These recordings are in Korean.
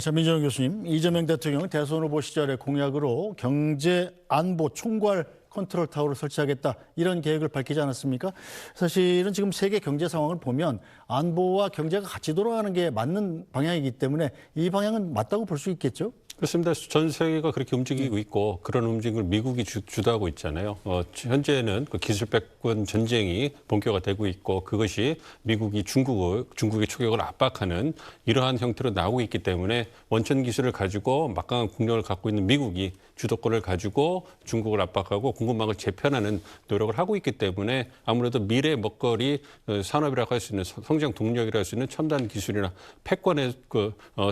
자, 민정훈 교수님, 이재명 대통령 대선 후보 시절의 공약으로 경제 안보 총괄 컨트롤 타워를 설치하겠다 이런 계획을 밝히지 않았습니까? 사실은 지금 세계 경제 상황을 보면 안보와 경제가 같이 돌아가는 게 맞는 방향이기 때문에 이 방향은 맞다고 볼 수 있겠죠? 그렇습니다. 전 세계가 그렇게 움직이고 있고 그런 움직임을 미국이 주도하고 있잖아요. 현재는 그 기술백권 전쟁이 본격화되고 있고 그것이 미국이 중국의 초격을 압박하는 이러한 형태로 나오고 있기 때문에 원천 기술을 가지고 막강한 국력을 갖고 있는 미국이 주도권을 가지고 중국을 압박하고 공급망을 재편하는 노력을 하고 있기 때문에 아무래도 미래 먹거리 산업이라고 할 수 있는 성장 동력이라고 할 수 있는 첨단 기술이나 패권의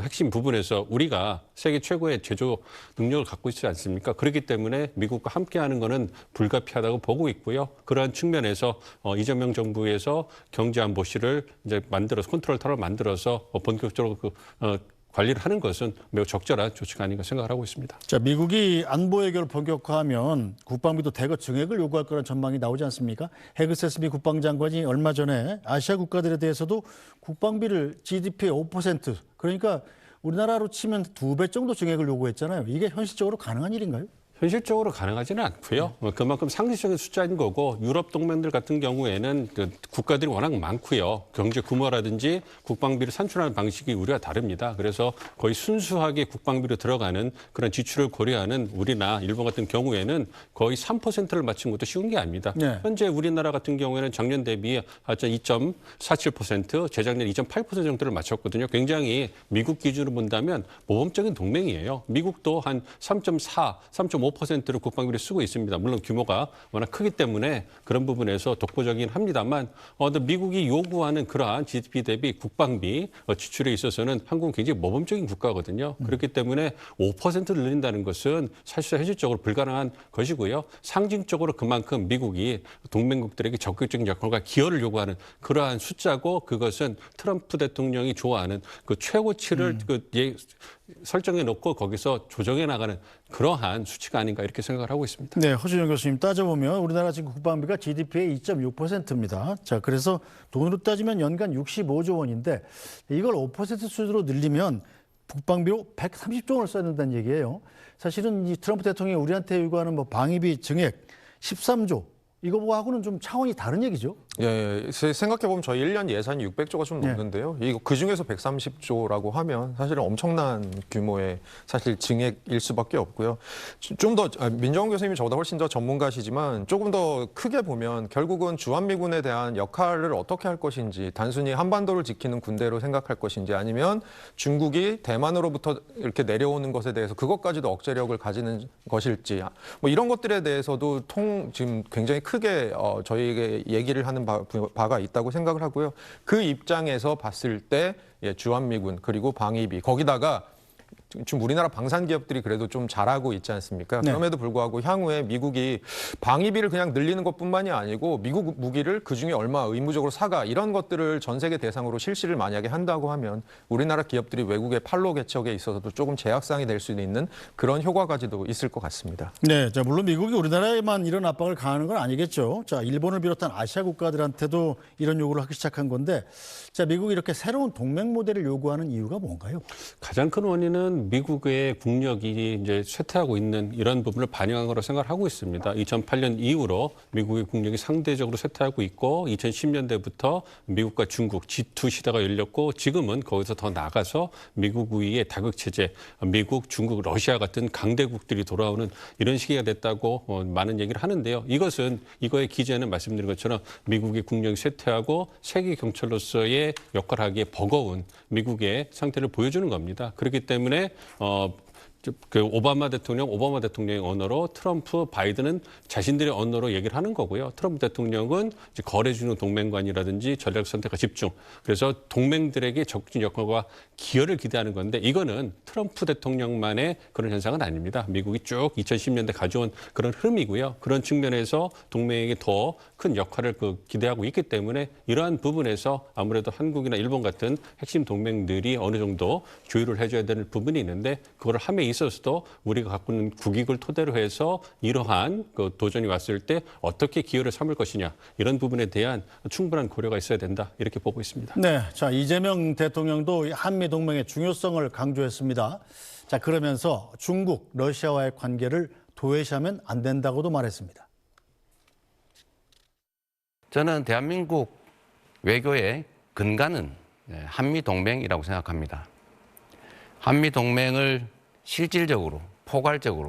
핵심 부분에서 우리가 세계 최고의 제조 능력을 갖고 있지 않습니까? 그렇기 때문에 미국과 함께하는 것은 불가피하다고 보고 있고요. 그러한 측면에서 이재명 정부에서 경제안보실을 이제 만들어서 컨트롤 타워를 만들어서 본격적으로 관리를 하는 것은 매우 적절한 조치가 아닌가 생각을 하고 있습니다. 자, 미국이 안보 해결을 본격화하면 국방비도 대거 증액을 요구할 거란 전망이 나오지 않습니까? 해그세스비 국방장관이 얼마 전에 아시아 국가들에 대해서도 국방비를 GDP의 5% 그러니까 우리나라로 치면 2배 정도 증액을 요구했잖아요. 이게 현실적으로 가능한 일인가요? 현실적으로 가능하지는 않고요. 그만큼 상대적인 숫자인 거고 유럽 동맹들 같은 경우에는 국가들이 워낙 많고요. 경제 규모라든지 국방비를 산출하는 방식이 우리가 다릅니다. 그래서 거의 순수하게 국방비로 들어가는 그런 지출을 고려하는 우리나 일본 같은 경우에는 거의 3%를 맞춘 것도 쉬운 게 아닙니다. 네. 현재 우리나라 같은 경우에는 작년 대비 2.47%, 재작년 2.8% 정도를 맞췄거든요. 굉장히 미국 기준으로 본다면 모범적인 동맹이에요. 미국도 한 3.4, 3.5%로 국방비를 쓰고 있습니다. 물론 규모가 워낙 크기 때문에 그런 부분에서 독보적이긴 합니다만 미국이 요구하는 그러한 GDP 대비 국방비 지출에 있어서는 한국은 굉장히 모범적인 국가거든요. 그렇기 때문에 5%를 늘린다는 것은 사실상 현실적으로 불가능한 것이고요. 상징적으로 그만큼 미국이 동맹국들에게 적극적인 역할과 기여를 요구하는 그러한 숫자고 그것은 트럼프 대통령이 좋아하는 그 최고치를 설정해 놓고 거기서 조정해 나가는 그러한 수치가 아닌가 이렇게 생각을 하고 있습니다. 네, 허준영 교수님 따져보면 우리나라 지금 국방비가 GDP의 2.6%입니다. 자, 그래서 돈으로 따지면 연간 65조 원인데 이걸 5% 수준으로 늘리면 국방비로 130조 원을 써야 된다는 얘기예요. 사실은 이 트럼프 대통령이 우리한테 요구하는 방위비 증액 13조 이거하고는 좀 차원이 다른 얘기죠. 예, 생각해보면 저희 1년 예산이 600조가 좀 넘는데요. 이거 그중에서 130조라고 하면 사실은 엄청난 규모의 사실 증액일 수밖에 없고요. 좀 더 민정훈 교수님이 저보다 훨씬 더 전문가시지만 조금 더 크게 보면 결국은 주한미군에 대한 역할을 어떻게 할 것인지 단순히 한반도를 지키는 군대로 생각할 것인지 아니면 중국이 대만으로부터 이렇게 내려오는 것에 대해서 그것까지도 억제력을 가지는 것일지 뭐 이런 것들에 대해서도 지금 굉장히 크게 저희에게 얘기를 하는 바가 있다고 생각을 하고요. 그 입장에서 봤을 때 주한미군 그리고 방위비 거기다가 지금 우리나라 방산 기업들이 그래도 좀 잘하고 있지 않습니까? 네. 그럼에도 불구하고 향후에 미국이 방위비를 그냥 늘리는 것뿐만이 아니고 미국 무기를 그중에 얼마 의무적으로 사가 이런 것들을 전 세계 대상으로 실시를 만약에 한다고 하면 우리나라 기업들이 외국의 판로 개척에 있어서도 조금 제약상이 될 수 있는 그런 효과까지도 있을 것 같습니다. 네, 자 물론 미국이 우리나라에만 이런 압박을 가하는 건 아니겠죠. 자, 일본을 비롯한 아시아 국가들한테도 이런 요구를 하기 시작한 건데, 자 미국이 이렇게 새로운 동맹 모델을 요구하는 이유가 뭔가요? 가장 큰 원인은 미국의 국력이 이제 쇠퇴하고 있는 이런 부분을 반영한 거라고 생각을 하고 있습니다. 2008년 이후로 미국의 국력이 상대적으로 쇠퇴하고 있고 2010년대부터 미국과 중국 G2 시대가 열렸고 지금은 거기서 더 나가서 미국 위의 다극체제, 미국, 중국, 러시아 같은 강대국들이 돌아오는 이런 시기가 됐다고 많은 얘기를 하는데요. 이거의 기제는 말씀드린 것처럼 미국의 국력이 쇠퇴하고 세계 경찰로서의 역할을 하기에 버거운 미국의 상태를 보여주는 겁니다. 그렇기 때문에 오바마 대통령의 언어로 트럼프, 바이든은 자신들의 언어로 얘기를 하는 거고요. 트럼프 대통령은 이제 거래주는 동맹관이라든지 전략 선택과 집중. 그래서 동맹들에게 적극적인 역할과 기여를 기대하는 건데 이거는 트럼프 대통령만의 그런 현상은 아닙니다. 미국이 쭉 2010년대 가져온 그런 흐름이고요. 그런 측면에서 동맹에게 더 큰 역할을 기대하고 있기 때문에 이러한 부분에서 아무래도 한국이나 일본 같은 핵심 동맹들이 어느 정도 조율을 해줘야 되는 부분이 있는데 그걸 함에 있어서도 우리가 갖고 있는 국익을 토대로 해서 이러한 그 도전이 왔을 때 어떻게 기여를 삼을 것이냐 이런 부분에 대한 충분한 고려가 있어야 된다 이렇게 보고 있습니다. 네, 자 이재명 대통령도 한미 동맹의 중요성을 강조했습니다. 자 그러면서 중국, 러시아와의 관계를 도외시하면 안 된다고도 말했습니다. 저는 대한민국 외교의 근간은 한미 동맹이라고 생각합니다. 한미 동맹을 실질적으로, 포괄적으로,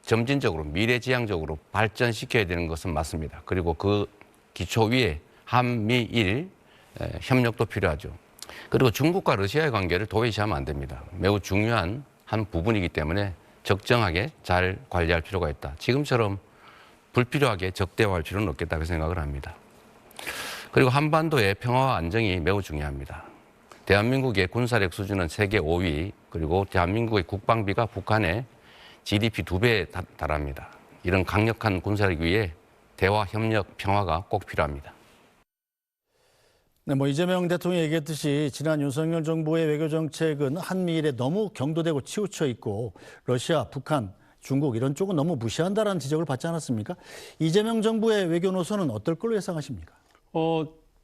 점진적으로, 미래지향적으로 발전시켜야 되는 것은 맞습니다. 그리고 그 기초 위에 한미일 협력도 필요하죠. 그리고 중국과 러시아의 관계를 도외시하면 안 됩니다. 매우 중요한 한 부분이기 때문에 적정하게 잘 관리할 필요가 있다. 지금처럼 불필요하게 적대화할 필요는 없겠다고 생각을 합니다. 그리고 한반도의 평화와 안정이 매우 중요합니다. 대한민국의 군사력 수준은 세계 5위, 그리고 대한민국의 국방비가 북한의 GDP 2배에 달합니다. 이런 강력한 군사력 위에 대화, 협력, 평화가 꼭 필요합니다. 네, 이재명 대통령이 얘기했듯이 지난 윤석열 정부의 외교 정책은 한미일에 너무 경도되고 치우쳐 있고 러시아, 북한, 중국 이런 쪽은 너무 무시한다라는 지적을 받지 않았습니까? 이재명 정부의 외교 노선은 어떨 걸로 예상하십니까?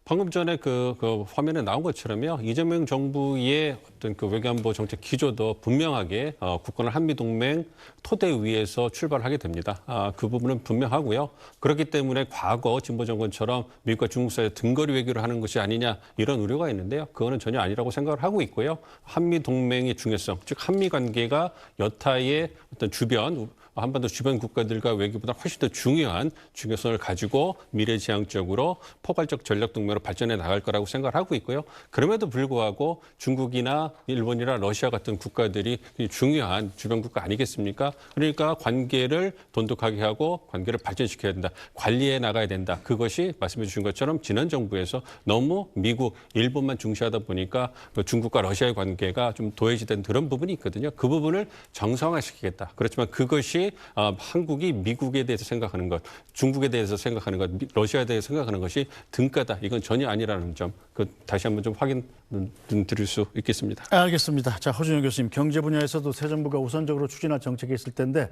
방금 전에 그 화면에 나온 것처럼요. 이재명 정부의 어떤 그 외교안보 정책 기조도 분명하게 국권을 한미동맹 토대 위에서 출발하게 됩니다. 그 부분은 분명하고요. 그렇기 때문에 과거 진보 정권처럼 미국과 중국 사이에 등거리 외교를 하는 것이 아니냐 이런 우려가 있는데요. 그거는 전혀 아니라고 생각을 하고 있고요. 한미동맹의 중요성, 즉 한미 관계가 여타의 어떤 주변 한반도 주변 국가들과 외교보다 훨씬 더 중요한 중요성을 가지고 미래지향적으로 포괄적 전략 동맹으로 발전해 나갈 거라고 생각을 하고 있고요. 그럼에도 불구하고 중국이나 일본이나 러시아 같은 국가들이 중요한 주변 국가 아니겠습니까? 그러니까 관계를 돈독하게 하고 관계를 발전시켜야 된다. 관리해 나가야 된다. 그것이 말씀해 주신 것처럼 지난 정부에서 너무 미국, 일본만 중시하다 보니까 중국과 러시아의 관계가 좀 도외시된 그런 부분이 있거든요. 그 부분을 정상화시키겠다. 그렇지만 그것이 한국이 미국에 대해서 생각하는 것, 중국에 대해서 생각하는 것, 러시아에 대해서 생각하는 것이 등가다. 이건 전혀 아니라는 점, 다시 한번 좀 확인 드릴 수 있겠습니다. 알겠습니다. 자, 허준영 교수님, 경제 분야에서도 새 정부가 우선적으로 추진할 정책이 있을 텐데,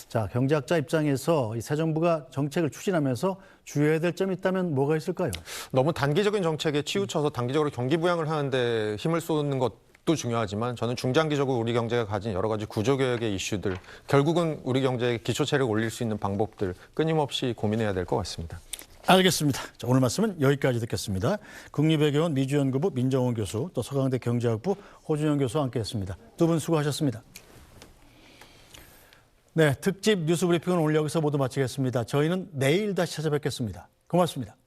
자, 경제학자 입장에서 이 새 정부가 정책을 추진하면서 주의해야 될 점이 있다면 뭐가 있을까요? 너무 단기적인 정책에 치우쳐서 단기적으로 경기 부양을 하는데 힘을 쏟는 것도 중요하지만 저는 중장기적으로 우리 경제가 가진 여러 가지 구조개혁의 이슈들, 결국은 우리 경제의 기초체를 올릴 수 있는 방법들 끊임없이 고민해야 될 것 같습니다. 알겠습니다. 자, 오늘 말씀은 여기까지 듣겠습니다. 국립외교원 미주연구부 민정원 교수, 또 서강대 경제학부 호준영 교수와 함께했습니다. 두 분 수고하셨습니다. 네, 특집 뉴스 브리핑은 오늘 여기서 모두 마치겠습니다. 저희는 내일 다시 찾아뵙겠습니다. 고맙습니다.